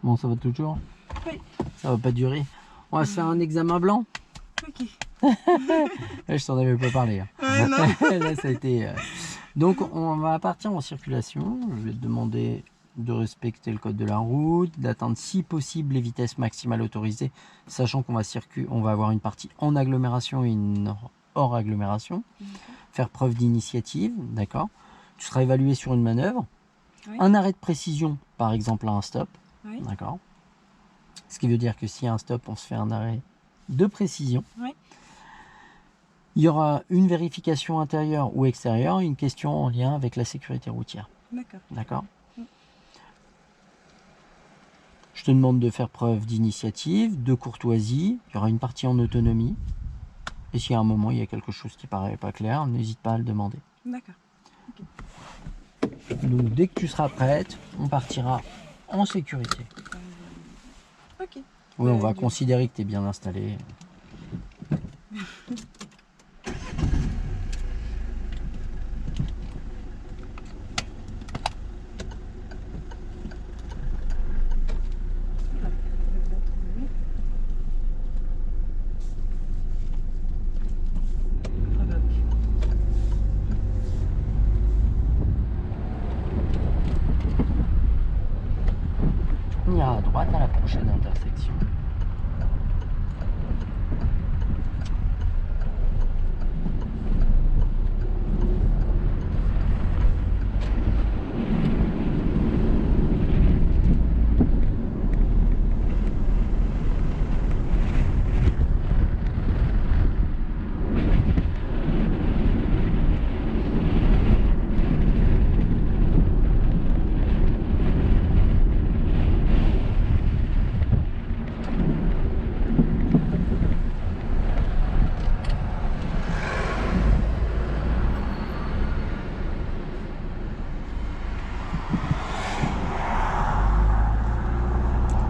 Bon, ça va toujours? Oui. Ça va pas durer. On va se faire un examen blanc. Ok. Je t'en avais pas parlé. Hein. Non. Là, ça a été... Donc, on va partir en circulation. Je vais te demander de respecter le code de la route, d'atteindre si possible les vitesses maximales autorisées, sachant qu'on va avoir une partie en agglomération et une hors agglomération. Faire preuve d'initiative, d'accord. Tu seras évalué sur une manœuvre. Oui. Un arrêt de précision, par exemple à un stop, Oui. d'accord. Ce qui veut dire que s'il y a un stop, on se fait un arrêt de précision. Oui. Il y aura une vérification intérieure ou extérieure, une question en lien avec la sécurité routière. D'accord. D'accord. Je te demande de faire preuve d'initiative, de courtoisie. Il y aura une partie en autonomie. Et s'il y a un moment, il y a quelque chose qui paraît pas clair, n'hésite pas à le demander. D'accord. Donc dès que tu seras prête, on partira en sécurité. Ok. Oui, on va considérer que tu es bien installé. On ira à droite à la prochaine intersection.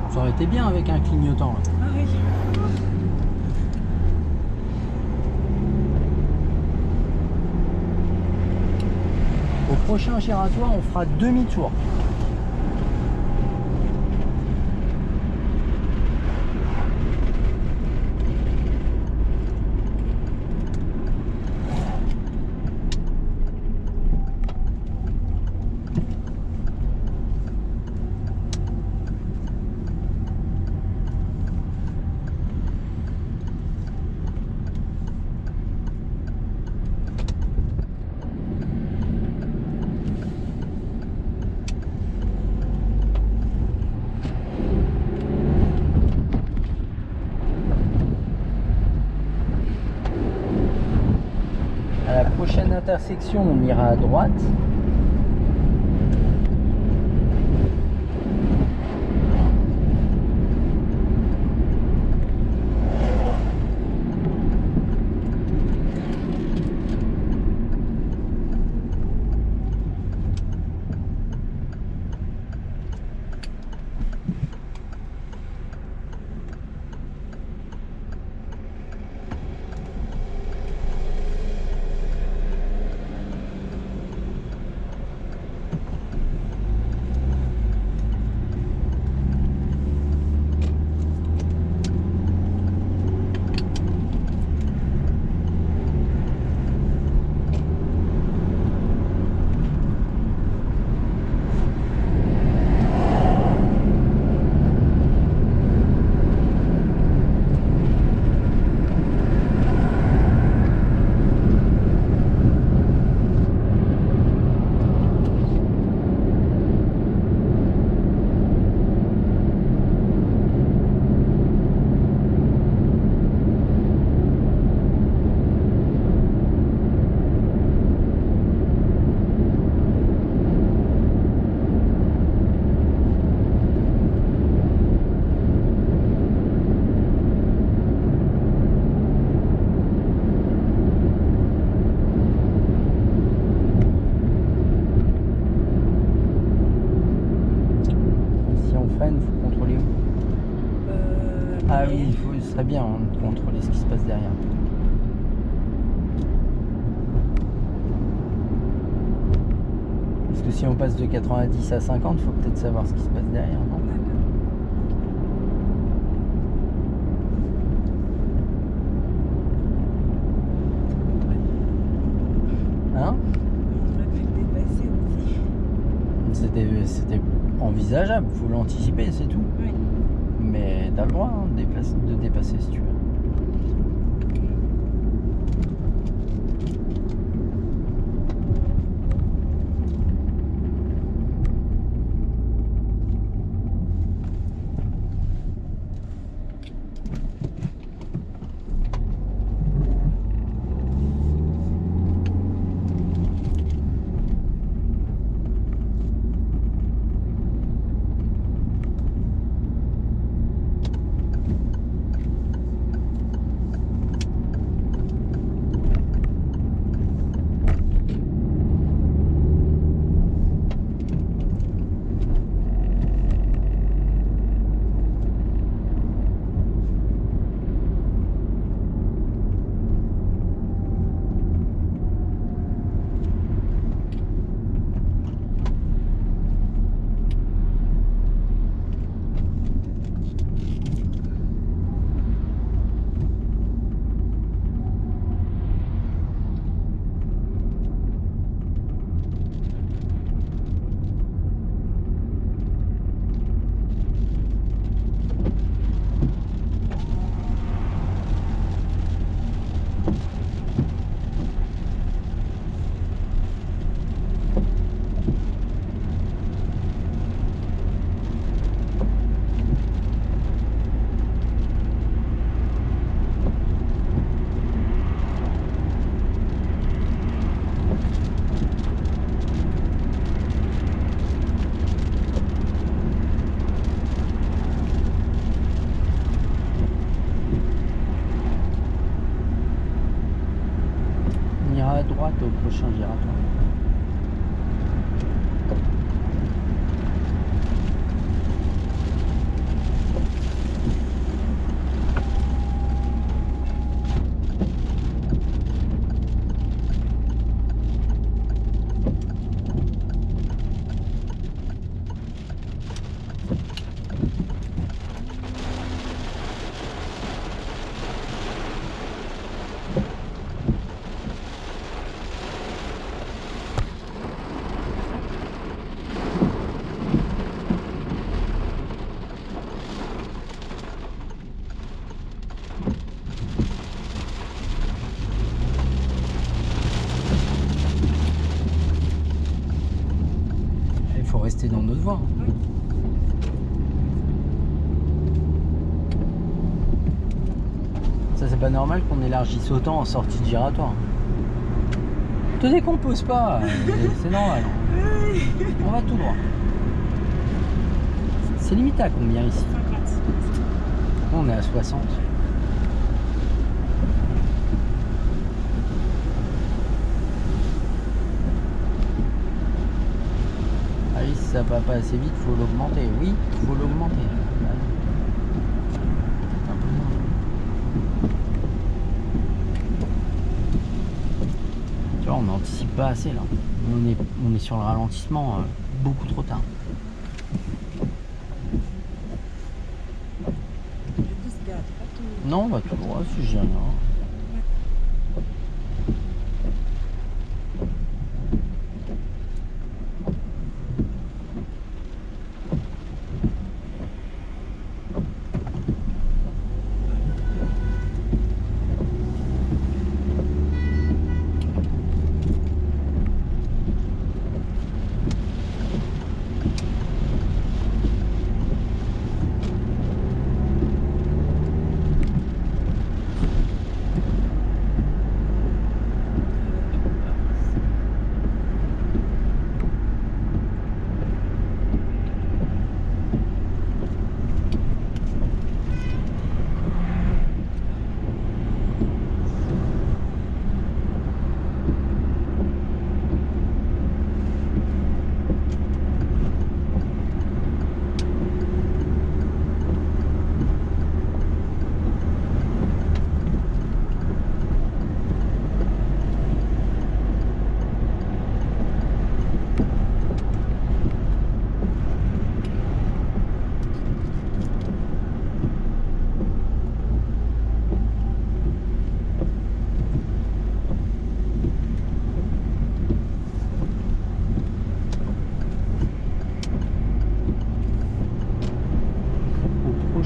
Ça aurait été bien avec un clignotant là. Ah oui. Au prochain giratoire, on fera demi-tour. À la prochaine intersection, on ira à droite. Ah oui, ce serait bien hein, de contrôler ce qui se passe derrière. Parce que si on passe de 90 à 50, il faut peut-être savoir ce qui se passe derrière, non? envisageable, faut l'anticiper, c'est tout. Oui. Mais t'as le droit hein, de dépasser si tu veux. On ira à droite au prochain giratoire. Il faut rester dans notre voie. Oui. Ça c'est pas normal qu'on élargisse autant en sortie de giratoire. Te décompose pas, c'est normal. On va tout droit. C'est limité à combien ici? 50. On est à 60. Ah oui, si ça va pas assez vite, faut l'augmenter. Oui, faut l'augmenter. Un peu moins. Tu vois, on n'anticipe pas assez là. On est sur le ralentissement beaucoup trop tard. Du coup, c'est pas tout. Non, on va tout droit, si j'ai rien.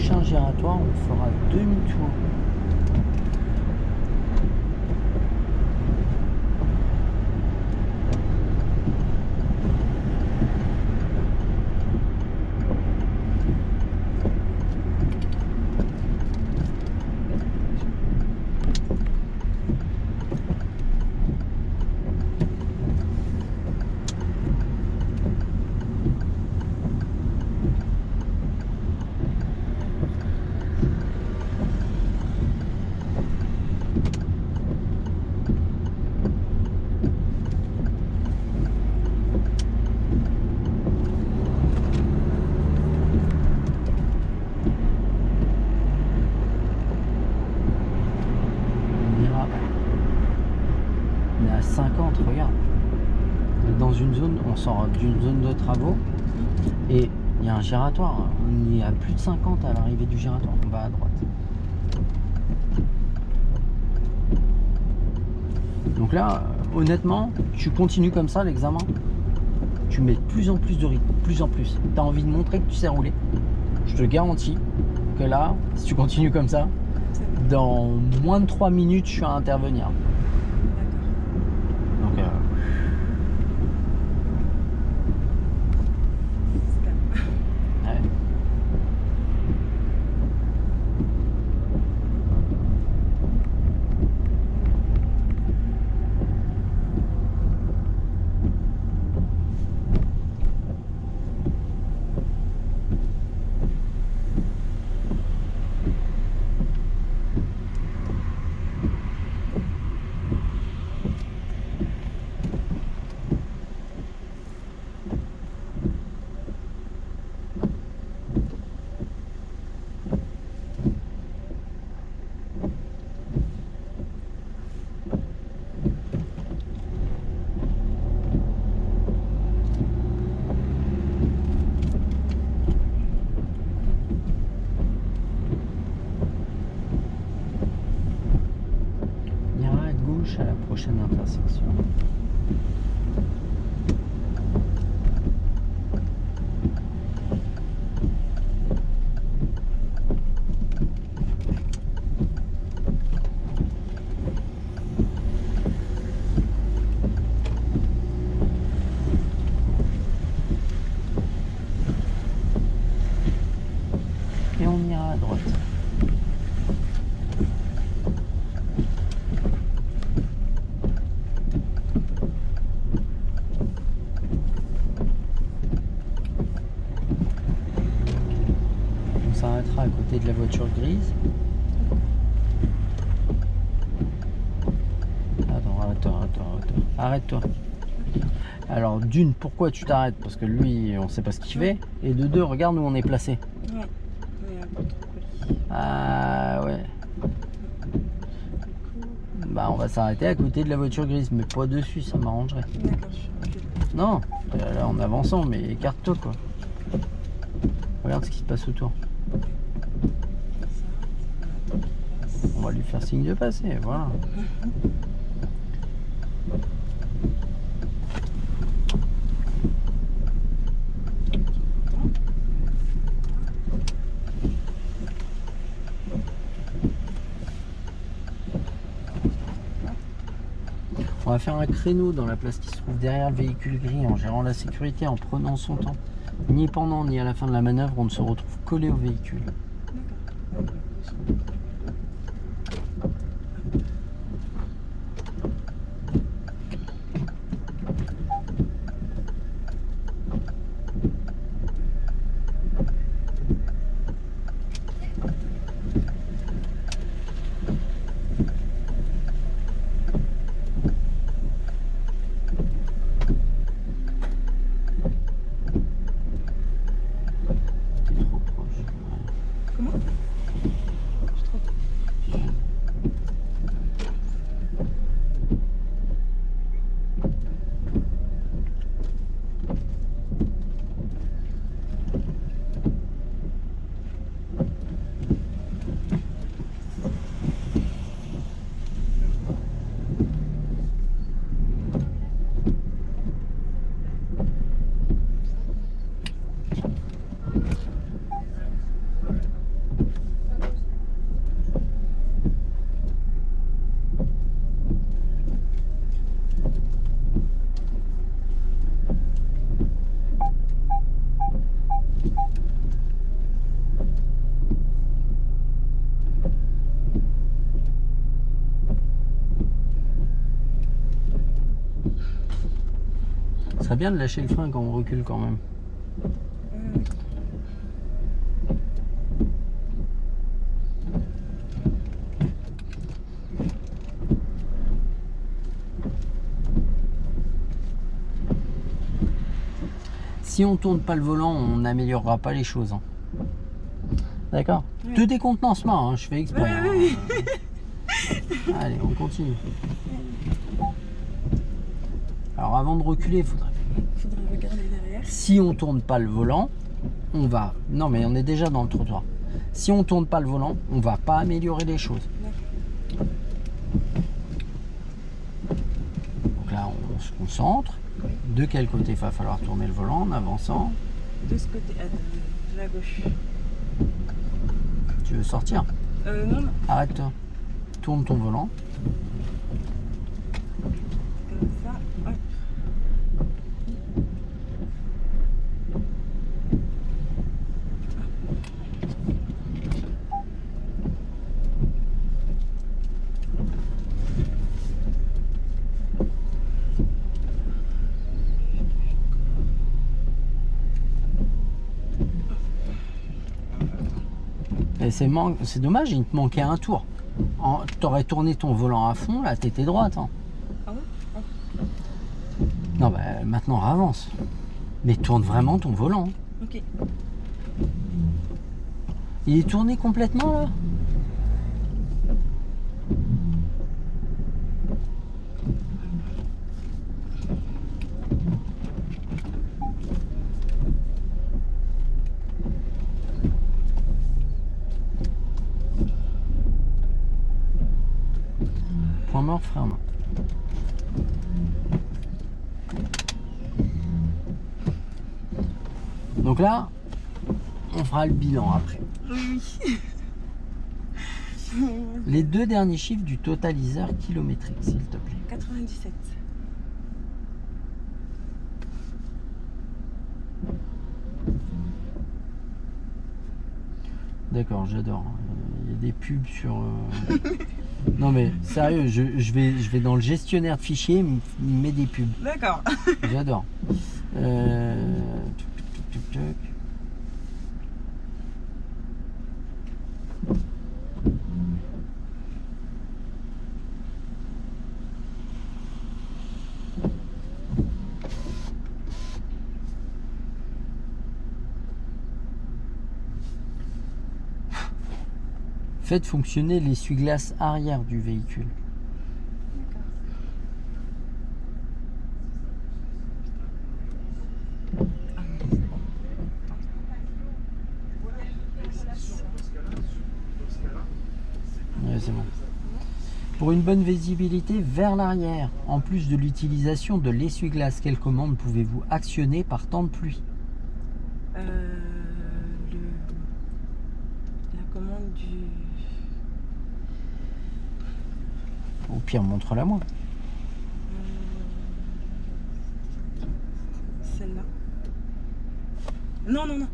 prochain giratoire, on fera demi-tour. On est à 50, regarde. On est dans une zone, on sort d'une zone de travaux et il y a un giratoire. On est à plus de 50 à l'arrivée du giratoire. On va à droite. Donc là, honnêtement, tu continues comme ça l'examen. Tu mets de plus en plus de rythme, de plus en plus. Tu as envie de montrer que tu sais rouler. Je te garantis que là, si tu continues comme ça, dans moins de 3 minutes, je suis à intervenir. Donc, ouais. À la prochaine intersection. Et on ira à droite. S'arrêtera à côté de la voiture grise. Attends. Arrête-toi. Alors d'une, pourquoi tu t'arrêtes? Parce que lui, on sait pas ce qu'il fait. Et de deux, regarde où on est placé. Ouais. Ouais, un peu trop poli. Ah ouais. Bah on va s'arrêter à côté de la voiture grise, mais pas dessus, ça m'arrangerait. D'accord, je suis reculée. Non, là en avançant, mais écarte-toi quoi. Regarde ce qui se passe autour. On va lui faire signe de passer, voilà. On va faire un créneau dans la place qui se trouve derrière le véhicule gris en gérant la sécurité, en prenant son temps. Ni pendant ni à la fin de la manœuvre, on ne se retrouve collé au véhicule. serait bien de lâcher le frein quand on recule quand même. Oui. Si on tourne pas le volant, on n'améliorera pas les choses. Hein. D'accord. Oui. De décontenancement, hein, je fais exprès. Oui, Hein. Allez, on continue. Alors avant de reculer, il faudrait... Faudrait regarder derrière. Si on tourne pas le volant, on va... Non mais on est déjà dans le trottoir. Si on tourne pas le volant, on va pas améliorer les choses. D'accord. Donc là, on se concentre. Oui. De quel côté il va falloir tourner le volant en avançant? De ce côté, de la gauche. Tu veux sortir? Non, non. Arrête-toi. Tourne ton volant. Comme ça. Hop. Et c'est dommage, il te manquait un tour. T'aurais tourné ton volant à fond, là t'étais droite. Hein. Ah ouais? Non, bah maintenant avance. Mais tourne vraiment ton volant. Ok. Il est tourné complètement là? Point mort, frein à main. Donc là, on fera le bilan après. Oui. Les deux derniers chiffres du totaliseur kilométrique, s'il te plaît. 97. D'accord, j'adore. Il y a des pubs sur... Non mais sérieux, je vais dans le gestionnaire de fichiers, il me met des pubs. D'accord. J'adore. Tuc, tuc, tuc, tuc. Faites fonctionner l'essuie-glace arrière du véhicule. Ouais, c'est bon. Pour une bonne visibilité vers l'arrière, en plus de l'utilisation de l'essuie-glace, quelle commande pouvez-vous actionner par temps de pluie? La commande du... Au pire, montre-la moi. Celle-là. Non, non, non.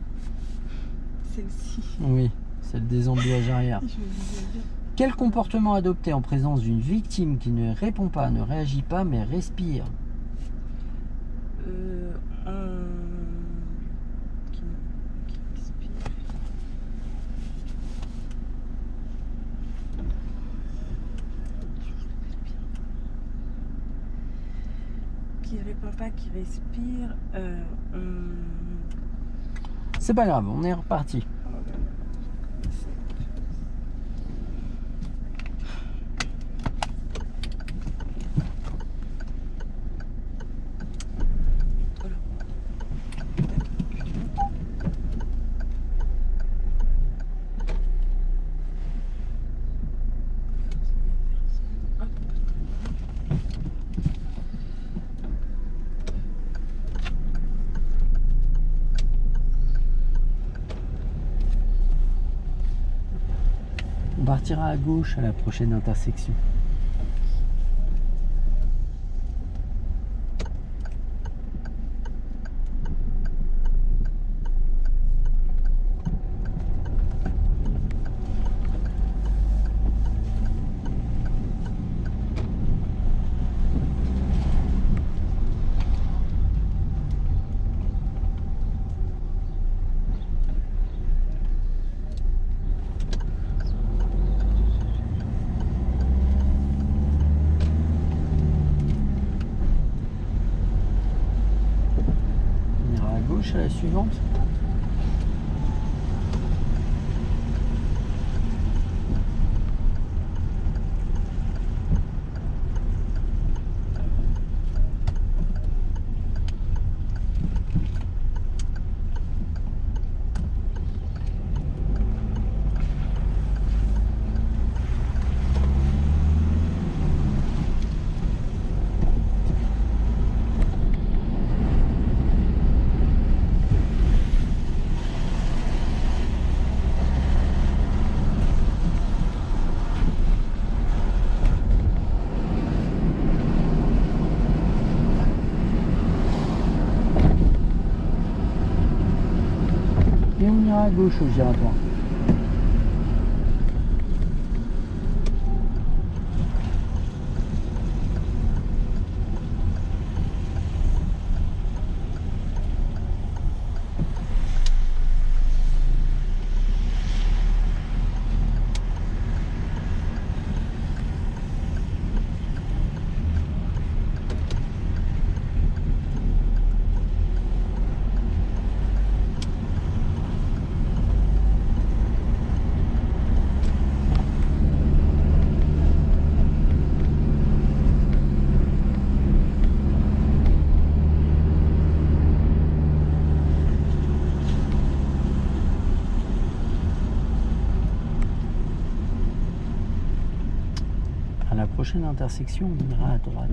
Celle-ci. Oui, celle des embuages arrière. Je me disais bien. Quel comportement adopter en présence d'une victime qui ne répond pas, ne réagit pas, mais respire? Qui expire. Qui répond pas, qui respire. C'est pas grave, on est reparti. On partira à gauche à la prochaine intersection. à la suivante. Et on ira à gauche au giratoire. À la prochaine intersection, on ira à droite.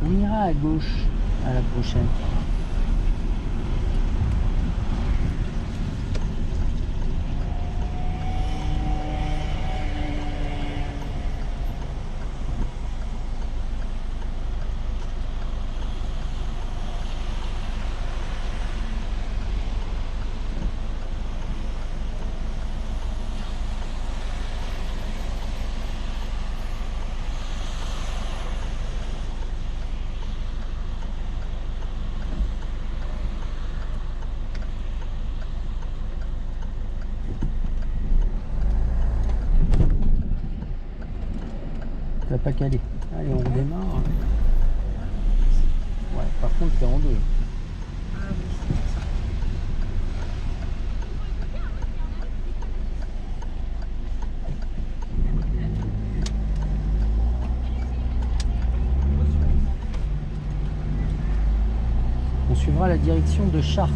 On ira à gauche à la prochaine. T'as pas calé. Allez, on redémarre. Ouais, par contre, t'es en deux. Ah oui, c'est ça. On suivra la direction de Chartres.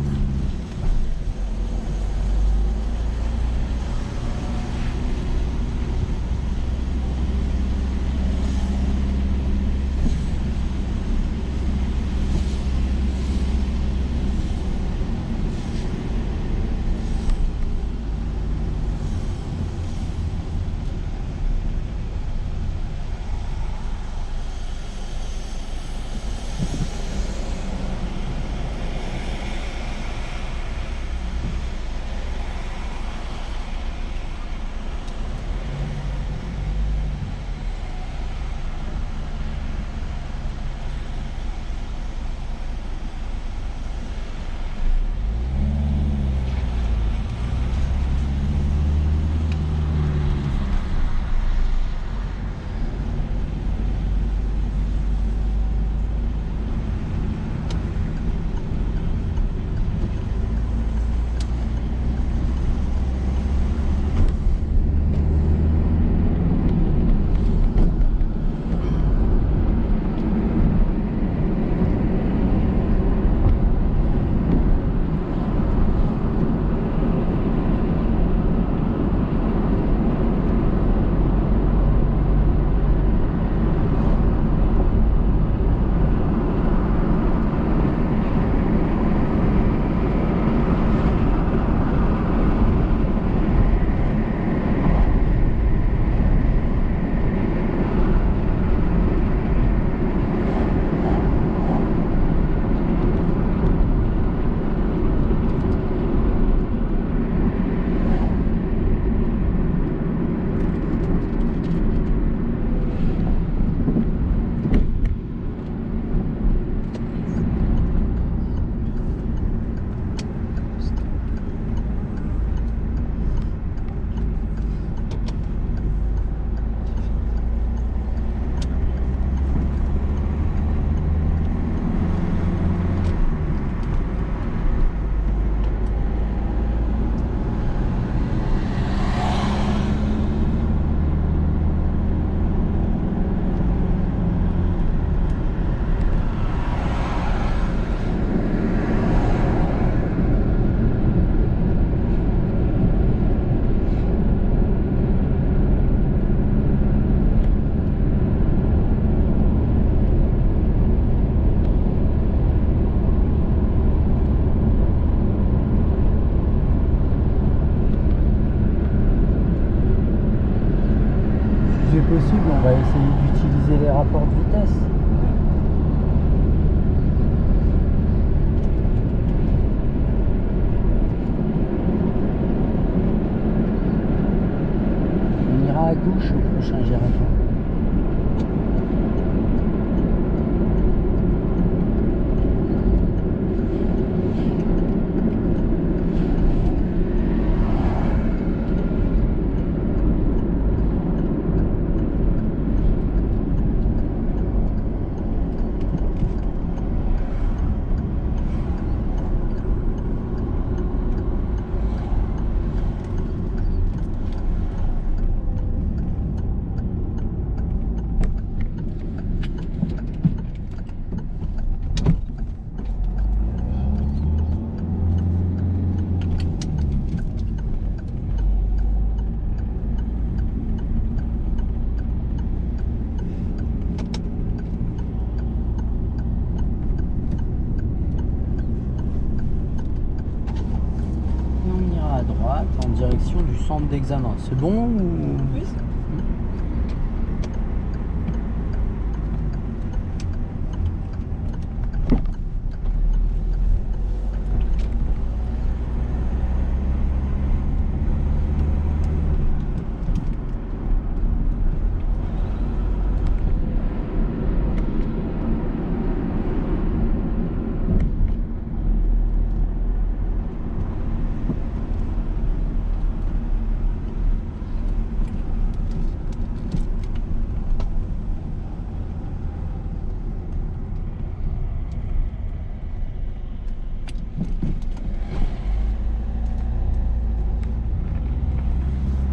possible, on va essayer d'utiliser les rapports de vitesse. On ira à gauche au prochain giratoire. À droite en direction du centre d'examen. C'est bon ou... Oui, c'est bon.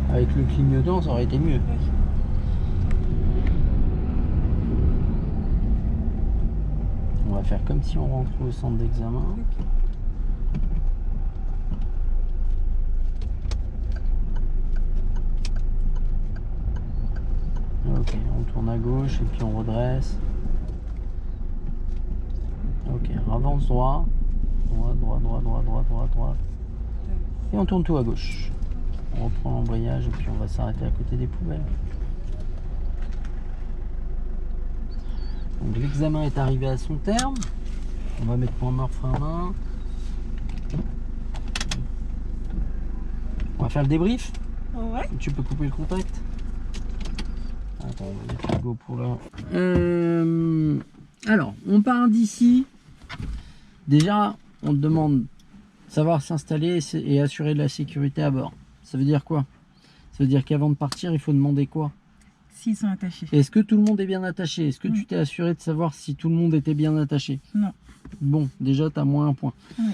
Avec le clignotant, ça aurait été mieux. Oui. On va faire comme si on rentrait au centre d'examen. Ok. Ok, on tourne à gauche et puis on redresse. Ok, avance droit. Droit. Et on tourne tout à gauche. On reprend l'embrayage et puis on va s'arrêter à côté des poubelles. Donc l'examen est arrivé à son terme. On va mettre point mort frein à main. On va faire le débrief. Ouais. Tu peux couper le contact. Attends, on va mettre le go pour là. Alors, on part d'ici. Déjà, on te demande de savoir s'installer et assurer de la sécurité à bord. Ça veut dire quoi? Ça veut dire qu'avant de partir, il faut demander quoi? S'ils sont attachés. Est-ce que tout le monde est bien attaché? Est-ce que tu t'es assuré de savoir si tout le monde était bien attaché? Non. Bon, déjà, tu as moins un point. Oui.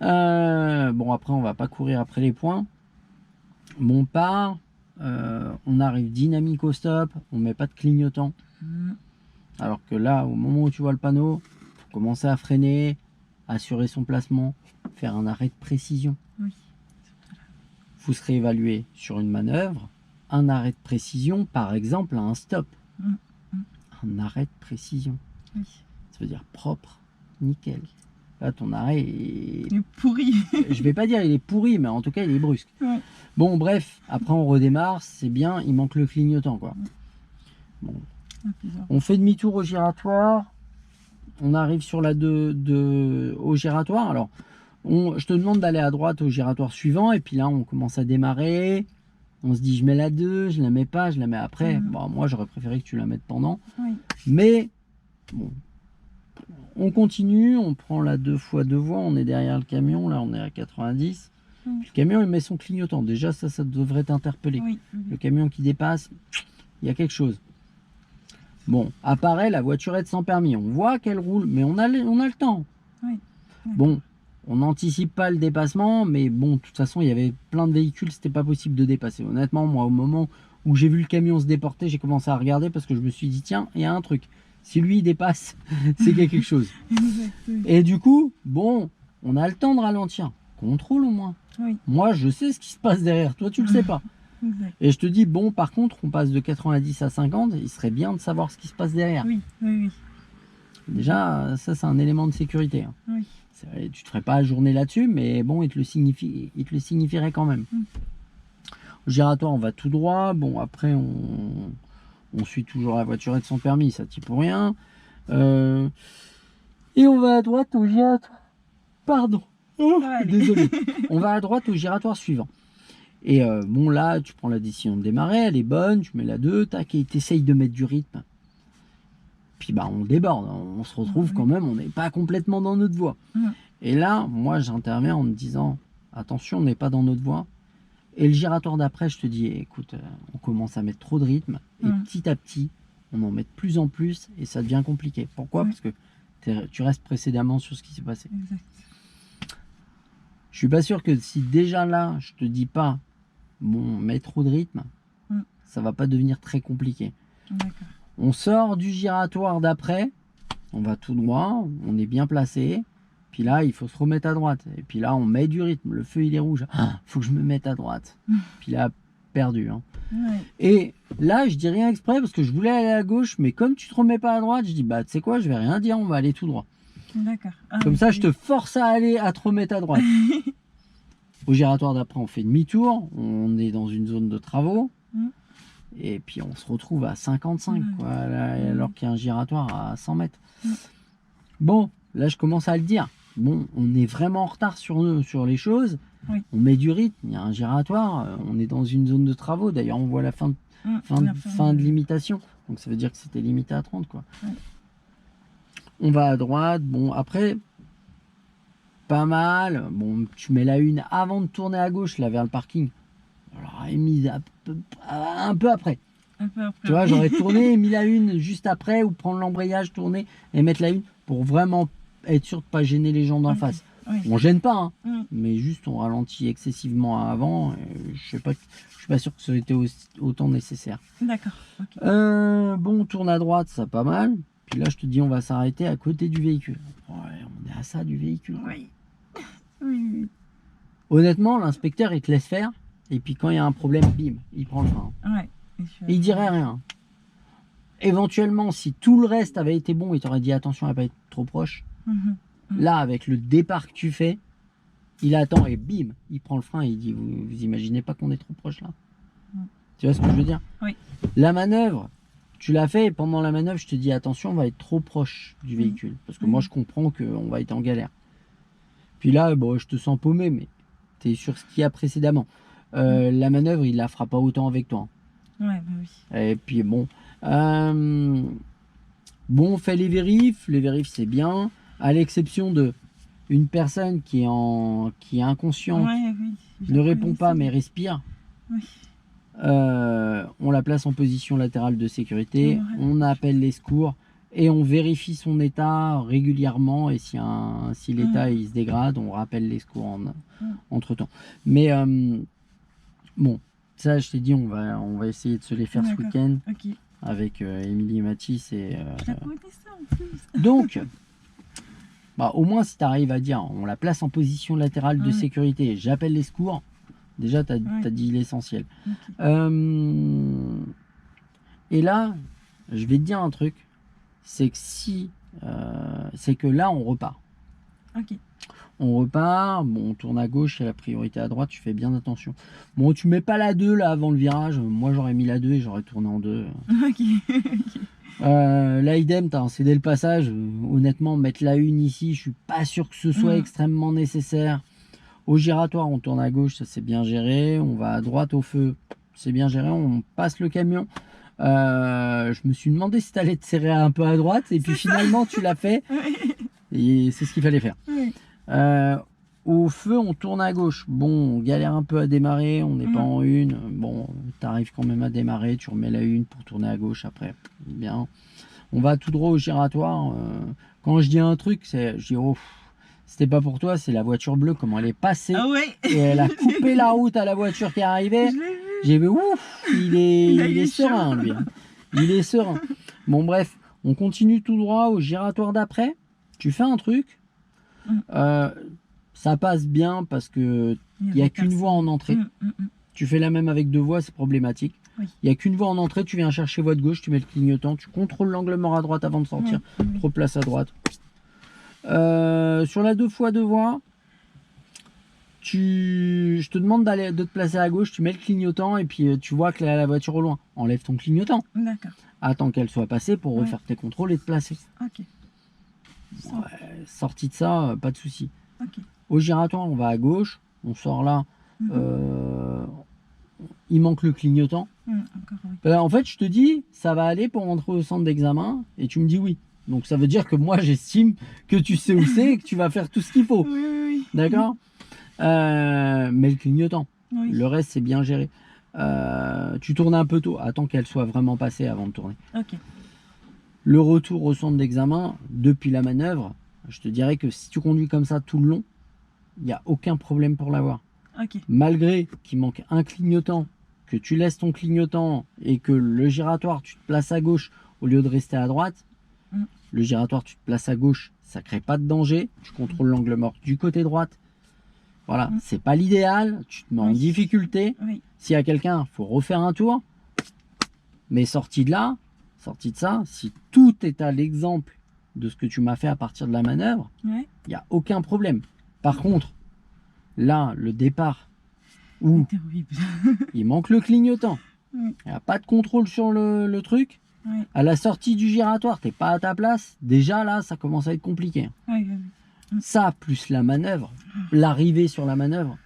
Bon, après, on va pas courir après les points. Bon, on part. On arrive dynamique au stop. On met pas de clignotant. Alors que là, au moment où tu vois le panneau, faut commencer à freiner, assurer son placement, faire un arrêt de précision. Oui. Vous serez évalué sur une manœuvre, un arrêt de précision, par exemple à un stop. Un arrêt de précision. Oui. Ça veut dire propre, nickel. Là, ton arrêt est... Il est pourri. Je vais pas dire il est pourri, mais en tout cas, il est brusque. Ouais. Bon, bref, après on redémarre, c'est bien, il manque le clignotant, quoi. Bon. On fait demi-tour au giratoire. On arrive sur la au giratoire. Alors, je te demande d'aller à droite au giratoire suivant. Et puis là, on commence à démarrer. On se dit, je mets la 2, je la mets pas, je la mets après. Bon, moi, j'aurais préféré que tu la mettes pendant. Oui. Mais, bon, on continue. On prend la 2 fois 2 voies. On est derrière le camion. Là, on est à 90. Puis le camion, il met son clignotant. Déjà, ça devrait t'interpeller. Oui. Le camion qui dépasse, il y a quelque chose. Bon, apparaît la voiturette sans permis. On voit qu'elle roule, mais on a le temps. Oui. Bon, on n'anticipe pas le dépassement, mais bon, de toute façon, il y avait plein de véhicules, c'était pas possible de dépasser. Honnêtement, moi, au moment où j'ai vu le camion se déporter, j'ai commencé à regarder parce que je me suis dit, tiens, il y a un truc. Si lui, il dépasse, c'est quelque chose. Et du coup, bon, on a le temps de ralentir. Contrôle au moins. Oui. Moi, je sais ce qui se passe derrière. Toi, tu le sais pas. Exact. Et je te dis, bon, par contre, on passe de 90 à 50, il serait bien de savoir ce qui se passe derrière. Oui. Déjà, ça, c'est un élément de sécurité. Oui. Vrai, tu ne te ferais pas ajourner là-dessus, mais bon, il te le signifierait quand même. Au giratoire, on va tout droit. Bon, après, On suit toujours la voiturette sans permis, ça t'y pour rien. Et on va à droite au giratoire. Pardon. Oh, Ça va aller. désolé. On va à droite au giratoire suivant. Et bon, là, tu prends la décision de démarrer, elle est bonne, tu mets la 2, tac, et t'essayes de mettre du rythme. Puis bah, on déborde, on se retrouve quand même, on n'est pas complètement dans notre voie. Et là, moi, j'interviens en me disant, attention, on n'est pas dans notre voie. Et le giratoire d'après, je te dis, écoute, on commence à mettre trop de rythme, et petit à petit, on en met de plus en plus, et ça devient compliqué. Pourquoi? Parce que tu restes précédemment sur ce qui s'est passé. Exact. Je suis pas sûr que si déjà là, je te dis pas, bon, mets trop de rythme, ça va pas devenir très compliqué. D'accord. On sort du giratoire d'après, on va tout droit, on est bien placé. Puis là, il faut se remettre à droite. Et puis là, on met du rythme. Le feu, il est rouge. Faut que je me mette à droite. Puis là, perdu. Hein. Ouais. Et là, je dis rien exprès parce que je voulais aller à gauche. Mais comme tu te remets pas à droite, je dis, bah, tu sais quoi, je vais rien dire, on va aller tout droit. D'accord. Ah, Comme oui, ça, oui. je te force à aller, à te remettre à droite. Au giratoire d'après, on fait demi-tour. On est dans une zone de travaux. Et puis, on se retrouve à 55, quoi, là, alors qu'il y a un giratoire à 100 mètres. Bon, là, je commence à le dire. Bon, on est vraiment en retard sur les choses. Oui. On met du rythme, il y a un giratoire, on est dans une zone de travaux. D'ailleurs, on voit la fin de limitation. Donc, ça veut dire que c'était limité à 30, quoi. Ouais. On va à droite. Bon, après, pas mal. Bon, tu mets la 1 avant de tourner à gauche, là, vers le parking. Alors, elle est mise un peu après. Un peu après. Tu vois, j'aurais tourné et mis la 1 juste après, ou prendre l'embrayage, tourner et mettre la 1 pour vraiment être sûr de ne pas gêner les gens d'en face. Oui. On gêne pas, hein, mais juste on ralentit excessivement avant. Je suis pas sûr que ça ait été autant nécessaire. D'accord. Ok. Bon, on tourne à droite, ça pas mal. Puis là, je te dis, on va s'arrêter à côté du véhicule. Ouais, on est à ça du véhicule. Oui. Oui. Honnêtement, l'inspecteur, il te laisse faire. Et puis quand il y a un problème, bim, il prend le frein. Ouais. Et il dirait rien. Éventuellement, si tout le reste avait été bon, il t'aurait dit attention à ne pas être trop proche. Là, avec le départ que tu fais, il attend et bim, il prend le frein et il dit vous imaginez pas qu'on est trop proche là? Tu vois ce que je veux dire? Oui. La manœuvre, tu l'as fait et pendant la manœuvre, je te dis attention, on va être trop proche du véhicule. Parce que moi, je comprends qu'on va être en galère. Puis là, bon, je te sens paumé, mais tu es sur ce qu'il y a précédemment. La manœuvre, il la fera pas autant avec toi. Ouais, bah oui. Et puis bon, on fait les vérifs. Les vérifs, c'est bien, à l'exception de une personne qui est inconsciente, ne répond pas mais respire. Oui. On la place en position latérale de sécurité, on appelle les secours et on vérifie son état régulièrement. Et si l'état il se dégrade, on rappelle les secours entre temps. Mais bon. Ça, je t'ai dit, on va essayer de se les faire ce week-end avec Émilie et Mathis. Donc, bah, au moins, si tu arrives à dire, on la place en position latérale de sécurité, j'appelle les secours, déjà, tu as dit l'essentiel. Et là, je vais te dire un truc, c'est que c'est que là, on repart. On repart, bon, on tourne à gauche, il y a la priorité à droite, tu fais bien attention. Bon, tu mets pas la 2 là avant le virage, moi j'aurais mis la 2 et j'aurais tourné en 2. Là, idem, t'as cédé le passage. Honnêtement, mettre la 1 ici, je suis pas sûr que ce soit extrêmement nécessaire. Au giratoire, on tourne à gauche, ça c'est bien géré. On va à droite au feu, c'est bien géré. On passe le camion. Je me suis demandé si t'allais te serrer un peu à droite et puis finalement tu l'as fait. Et c'est ce qu'il fallait faire. Au feu, on tourne à gauche. Bon, on galère un peu à démarrer, on n'est pas en 1. Bon, tu arrives quand même à démarrer, tu remets la 1 pour tourner à gauche après. Bien. On va tout droit au giratoire. Quand je dis un truc, je dis oh, c'était pas pour toi, c'est la voiture bleue, comment elle est passée. Et elle a coupé la route à la voiture qui arrivait. J'ai vu, ouf, il est serein, lui. Il est serein. Bon, bref, on continue tout droit au giratoire d'après. Tu fais un truc. Ça passe bien parce que il n'y a qu'une voie en entrée. Tu fais la même avec 2 voies, c'est problématique. Il n'y a qu'une voie en entrée, tu viens chercher voie de gauche, tu mets le clignotant, tu contrôles l'angle mort à droite avant de sortir, tu te replaces à droite. Sur la 2 fois 2 voies, je te demande de te placer à gauche, tu mets le clignotant et puis tu vois que la voiture au loin. Enlève ton clignotant. D'accord. Attends qu'elle soit passée pour Ouais. refaire tes contrôles et te placer. Ok. Ça. Ouais, sorti de ça, pas de souci. Ok. Au giratoire, on va à gauche, on sort là. Il manque le clignotant. Encore oui. En fait, je te dis, ça va aller pour rentrer au centre d'examen et tu me dis oui. Donc ça veut dire que moi, j'estime que tu sais où c'est et que tu vas faire tout ce qu'il faut. Oui. D'accord. Mais le clignotant, Oui. le reste, c'est bien géré. Tu tournes un peu tôt, attends qu'elle soit vraiment passée avant de tourner. Ok. Le retour au centre d'examen, depuis la manœuvre, je te dirais que si tu conduis comme ça tout le long, il n'y a aucun problème pour l'avoir. Ok. Malgré qu'il manque un clignotant, que tu laisses ton clignotant et que le giratoire, tu te places à gauche au lieu de rester à droite, le giratoire, tu te places à gauche, ça crée pas de danger, tu contrôles l'angle mort du côté droite. Voilà, c'est pas l'idéal, tu te mets en difficulté. Oui. S'il y a quelqu'un, il faut refaire un tour. Mais sorti de là, sorti de ça, si tout est à l'exemple de ce que tu m'as fait à partir de la manœuvre, Ouais. il n'y a aucun problème. Par contre, là, le départ, où C'était horrible. il manque le clignotant, il n'y a pas de contrôle sur le truc, Oui. à la sortie du giratoire, t'es pas à ta place, déjà là, ça commence à être compliqué. Oui. Ça, plus la manœuvre, l'arrivée sur la manœuvre,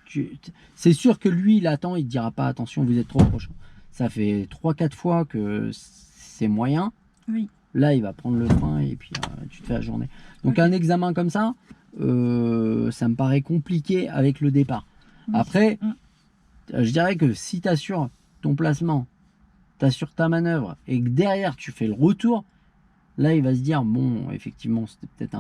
c'est sûr que lui, il attend, il te dira pas attention, vous êtes trop proche. Ça fait 3-4 fois que c'est moyen. Oui. Là, il va prendre le frein et puis tu te fais la journée. Donc, un examen comme ça, ça me paraît compliqué avec le départ. Oui. Après, je dirais que si tu assures ton placement, tu assures ta manœuvre et que derrière, tu fais le retour, là, il va se dire, bon, effectivement, c'était peut-être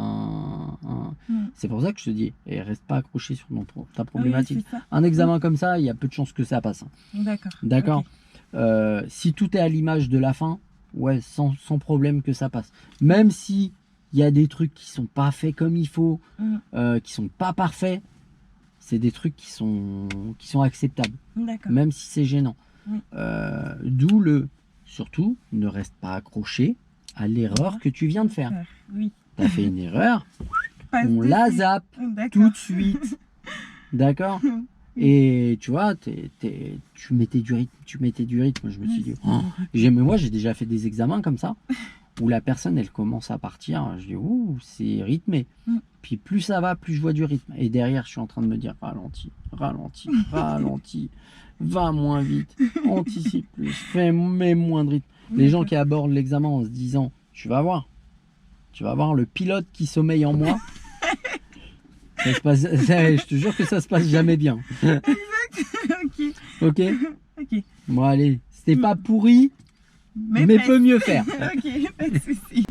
C'est pour ça que je te dis, et reste pas accroché sur ta problématique. Oui, un examen comme ça, il y a peu de chances que ça passe. D'accord. D'accord. Okay. Si tout est à l'image de la fin, ouais, sans problème que ça passe. Même si il y a des trucs qui sont pas faits comme il faut, qui sont pas parfaits, c'est des trucs qui sont acceptables. D'accord. Même si c'est gênant. Oui. D'où surtout, ne reste pas accroché à l'erreur que tu viens de faire. Oui. Tu as fait une erreur, on dessus. la zappe tout de suite. D'accord. Et tu vois, tu mettais du rythme. Je me suis dit, moi j'ai déjà fait des examens comme ça, où la personne elle commence à partir. Je dis, ouh, c'est rythmé. Puis plus ça va, plus je vois du rythme. Et derrière, je suis en train de me dire, ralentis, va moins vite, anticipe plus, mets moins de rythme. Les gens qui abordent l'examen en se disant, tu vas voir le pilote qui sommeille en moi. Ça se passe, je te jure que ça se passe jamais bien. Exact. Ok. Ok. Bon allez, c'était pas pourri, mais peut mieux faire. Ok, pas de soucis.